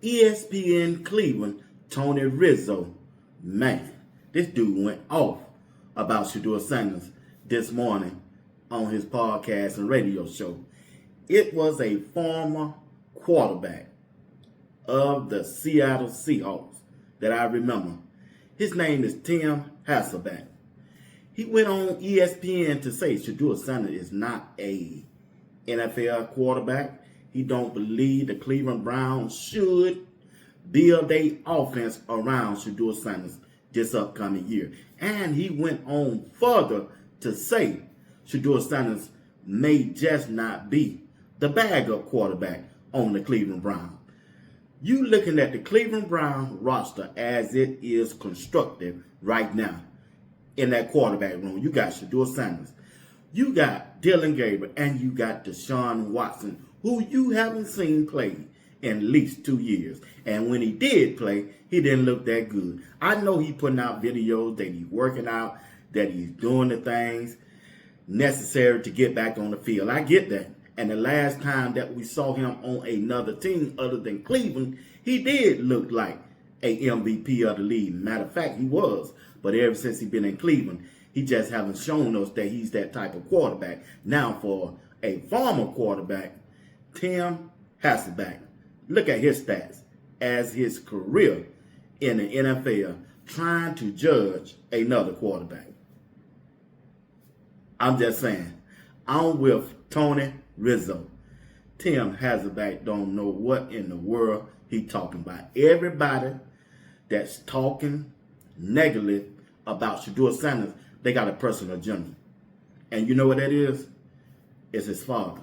ESPN Cleveland, Tony Rizzo, man, this dude went off about Shedeur Sanders this morning on his podcast and radio show. It was a former quarterback of the Seattle Seahawks that I remember. His name is Tim Hasselbeck. He went on ESPN to say Shedeur Sanders is not a NFL quarterback. He don't believe the Cleveland Browns should build their offense around Shedeur Sanders this upcoming year. And he went on further to say Shedeur Sanders may just not be the backup quarterback on the Cleveland Browns. You looking at the Cleveland Browns roster as it is constructed right now in that quarterback room. You got Shedeur Sanders, you got Dylan Gabriel, and you got Deshaun Watson, who you haven't seen play in at least 2 years. And when he did play, he didn't look that good. I know he's putting out videos that he's working out, that he's doing the things necessary to get back on the field. I get that. And the last time that we saw him on another team other than Cleveland, he did look like a MVP of the league. Matter of fact, he was. But ever since he's been in Cleveland, he just haven't shown us that he's that type of quarterback. Now, for a former quarterback, Tim Hasselbeck, look at his stats as his career in the NFL trying to judge another quarterback. I'm just saying, I'm with Tony Rizzo. Tim Hasselbeck don't know what in the world he talking about. Everybody that's talking negatively about Shedeur Sanders, they got a personal agenda. And you know what that is? It's his father,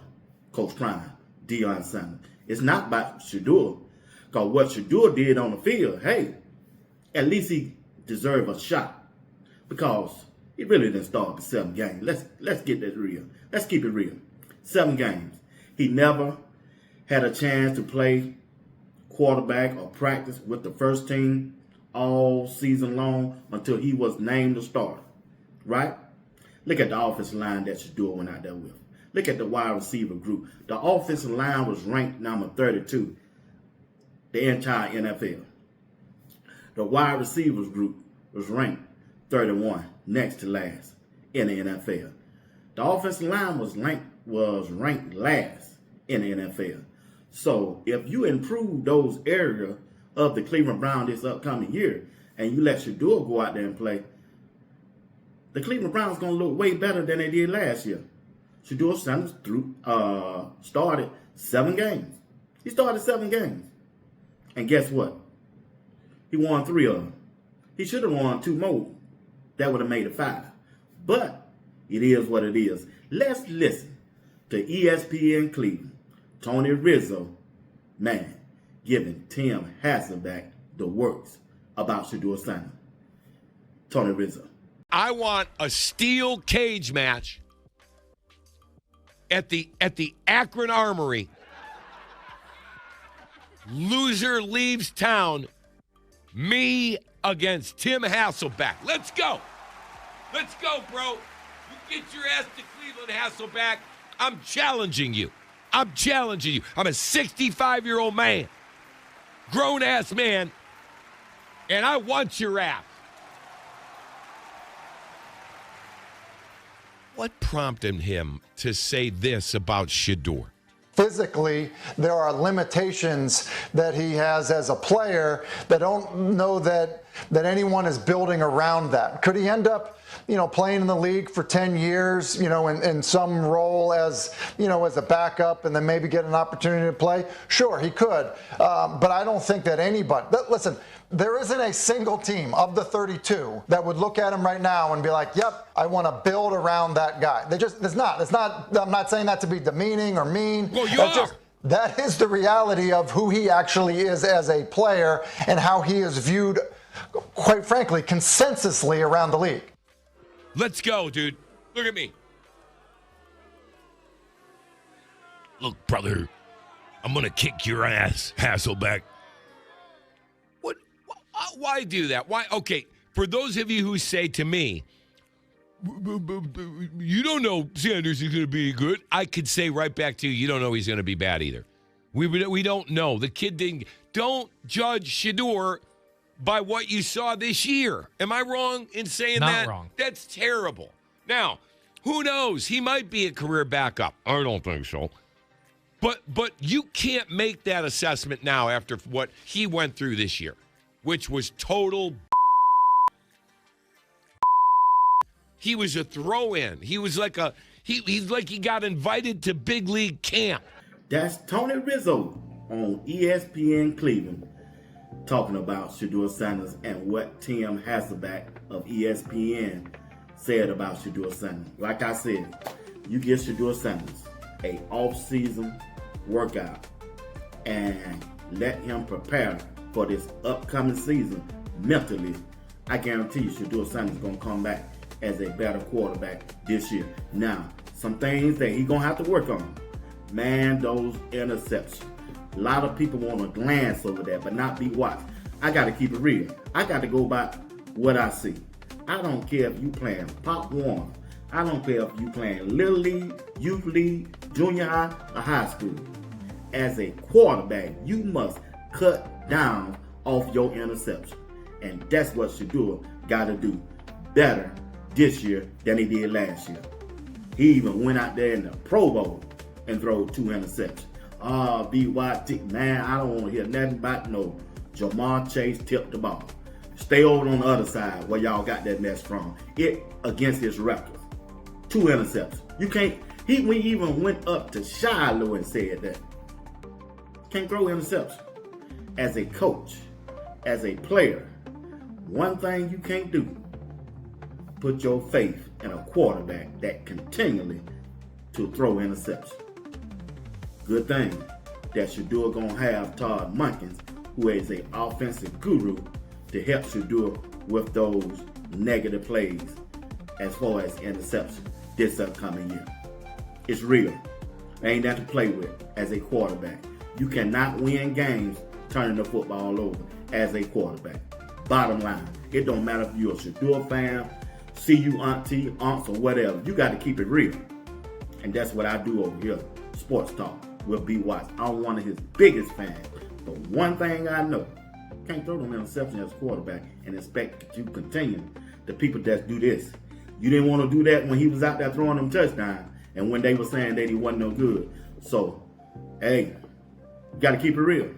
Coach Prime, Deion Sanders. It's not about Shedeur. Because what Shedeur did on the field, hey, at least he deserved a shot. Because he really didn't start the 7 games. Let's get that real. Let's keep it real. 7 games. He never had a chance to play quarterback or practice with the first team all season long until he was named the starter. Right? Look at the offensive line that Shedeur went out there with. Look at the wide receiver group. The offensive line was ranked number 32, the entire NFL. The wide receivers group was ranked 31, next to last in the NFL. The offensive line was ranked last in the NFL. So if you improve those areas of the Cleveland Browns this upcoming year, and you let Shedeur go out there and play, the Cleveland Browns going to look way better than they did last year. Shedeur Sanders started 7 games. He started 7 games. And guess what? He won 3 of them. He should have won 2 more. That would have made it 5. But it is what it is. Let's listen to ESPN Cleveland, Tony Rizzo, man, giving Tim Hasselbeck the works about Shedeur Sanders. Tony Rizzo. I want a steel cage match at the Akron Armory. Loser leaves town. Me against Tim Hasselbeck. Let's go. Let's go, bro. You get your ass to Cleveland, Hasselbeck. I'm challenging you. I'm a 65-year-old man, grown-ass man, and I want your ass. What prompted him to say this about Shedeur? Physically, there are limitations that he has as a player that don't know that anyone is building around that. Could he end up, playing in the league for 10 years, in some role as a backup and then maybe get an opportunity to play? Sure, he could. But I don't think that anybody, listen, there isn't a single team of the 32 that would look at him right now and be like, yep, I want to build around that guy. It's not, I'm not saying that to be demeaning or mean. Well, you are. That is the reality of who he actually is as a player and how he is viewed, quite frankly, consensusly around the league. Let's go, dude. Look at me. Look, brother, I'm going to kick your ass, Hasselbeck. What? Why do that? Why? Okay, for those of you who say to me, you don't know Sanders is going to be good, I could say right back to you, you don't know he's going to be bad either. We don't know. The kid didn't don't judge Shedeur by what you saw this year. Am I wrong in saying Not that? wrong. That's terrible. Now, who knows? He might be a career backup. I don't think so. But you can't make that assessment now after what he went through this year, which was total. He was a throw-in. He was like he's like he got invited to big league camp. That's Tony Rizzo on ESPN Cleveland talking about Shedeur Sanders and what Tim Hasselbeck of ESPN said about Shedeur Sanders. Like I said, you give Shedeur Sanders a off-season workout and let him prepare for this upcoming season mentally. I guarantee you Shedeur Sanders is going to come back as a better quarterback this year. Now, some things that he's going to have to work on. Man, those interceptions. A lot of people want to glance over that, but not be watched. I got to keep it real. I got to go by what I see. I don't care if you playing Pop Warner. I don't care if you playing Little League, Youth League, Junior High, or High School. As a quarterback, you must cut down off your interception. And that's what Shedeur got to do better this year than he did last year. He even went out there in the Pro Bowl and threw 2 interceptions. BYT, man, I don't want to hear nothing about no Jamar Chase tipped the ball. Stay over on the other side where y'all got that mess from. It against his record. 2 interceptions. You can't, we even went up to Shiloh and said that. Can't throw interceptions. As a coach, as a player, one thing you can't do, put your faith in a quarterback that continually to throw interceptions. Good thing that Shedeur gonna have Todd Munkins, who is an offensive guru, to help Shedeur with those negative plays as far as interception this upcoming year. It's real. There ain't nothing to play with as a quarterback. You cannot win games turning the football over as a quarterback. Bottom line, it don't matter if you're a Shedeur fan, CU auntie, aunts, or whatever. You got to keep it real. And that's what I do over here. Sports Talk with B. Watts. I'm one of his biggest fans. But one thing I know, can't throw them interceptions as a quarterback and expect you to continue. The people that do this. You didn't want to do that when he was out there throwing them touchdowns and when they were saying that he wasn't no good. So, hey, you got to keep it real.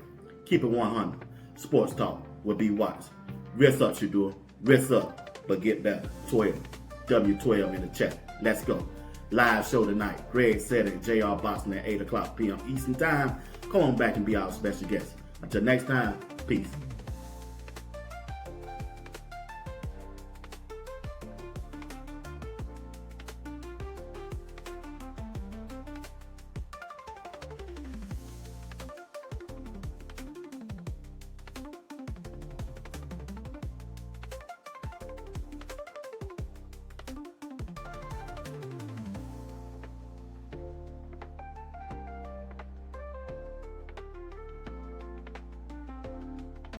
Keep it 100. Sports Talk with B. Watts. Rest up, Shedeur. Rest up, but get better. 12. W12 in the chat. Let's go. Live show tonight. Greg said it, JR Boston at 8 o'clock p.m. Eastern Time. Come on back and be our special guest. Until next time, peace.